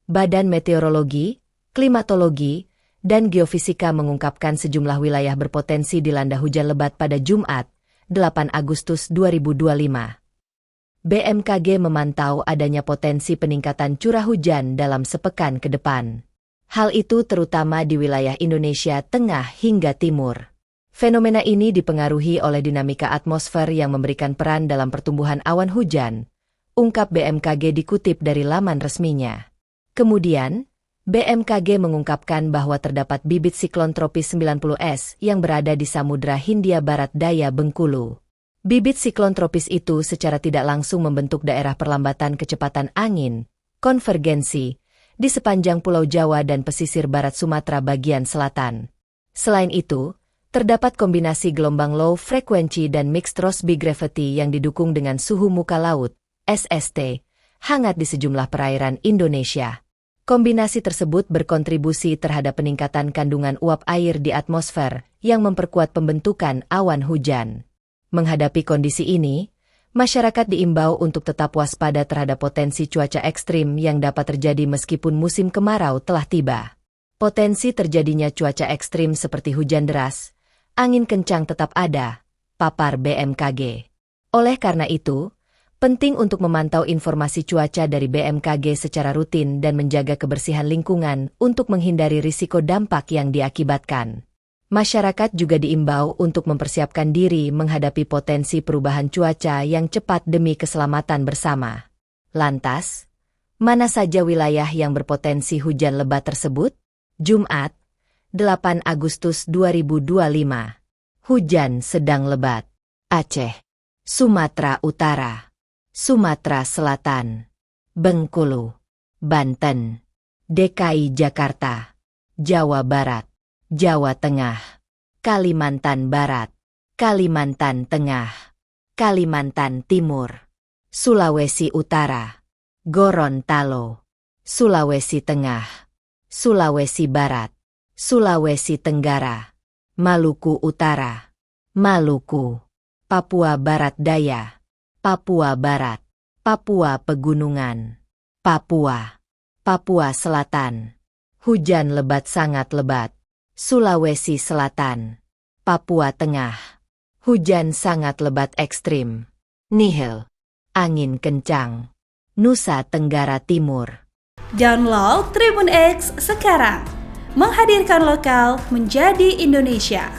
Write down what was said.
Badan Meteorologi, Klimatologi, dan Geofisika mengungkapkan sejumlah wilayah berpotensi dilanda hujan lebat pada Jumat, 8 Agustus 2025. BMKG memantau adanya potensi peningkatan curah hujan dalam sepekan ke depan. Hal itu terutama di wilayah Indonesia Tengah hingga Timur. Fenomena ini dipengaruhi oleh dinamika atmosfer yang memberikan peran dalam pertumbuhan awan hujan, ungkap BMKG dikutip dari laman resminya. Kemudian, BMKG mengungkapkan bahwa terdapat bibit siklon tropis 90S yang berada di Samudra Hindia Barat Daya Bengkulu. Bibit siklon tropis itu secara tidak langsung membentuk daerah perlambatan kecepatan angin, konvergensi, di sepanjang Pulau Jawa dan pesisir barat Sumatera bagian selatan. Selain itu, terdapat kombinasi gelombang low frequency dan mixed Rossby gravity yang didukung dengan suhu muka laut, SST, hangat di sejumlah perairan Indonesia. Kombinasi tersebut berkontribusi terhadap peningkatan kandungan uap air di atmosfer yang memperkuat pembentukan awan hujan. Menghadapi kondisi ini, masyarakat diimbau untuk tetap waspada terhadap potensi cuaca ekstrim yang dapat terjadi meskipun musim kemarau telah tiba. Potensi terjadinya cuaca ekstrim seperti hujan deras, angin kencang tetap ada, papar BMKG. Oleh karena itu, penting untuk memantau informasi cuaca dari BMKG secara rutin dan menjaga kebersihan lingkungan untuk menghindari risiko dampak yang diakibatkan. Masyarakat juga diimbau untuk mempersiapkan diri menghadapi potensi perubahan cuaca yang cepat demi keselamatan bersama. Lantas, mana saja wilayah yang berpotensi hujan lebat tersebut? Jumat, 8 Agustus 2025. Hujan sedang lebat. Aceh, Sumatera Utara, Sumatera Selatan, Bengkulu, Banten, DKI Jakarta, Jawa Barat, Jawa Tengah, Kalimantan Barat, Kalimantan Tengah, Kalimantan Timur, Sulawesi Utara, Gorontalo, Sulawesi Tengah, Sulawesi Barat, Sulawesi Tenggara, Maluku Utara, Maluku, Papua Barat Daya, Papua Barat, Papua Pegunungan, Papua, Papua Selatan. Hujan lebat sangat lebat. Sulawesi Selatan, Papua Tengah. Hujan sangat lebat ekstrim. Nihil, angin kencang. Nusa Tenggara Timur. Download Tribun X sekarang. Menghadirkan lokal menjadi Indonesia.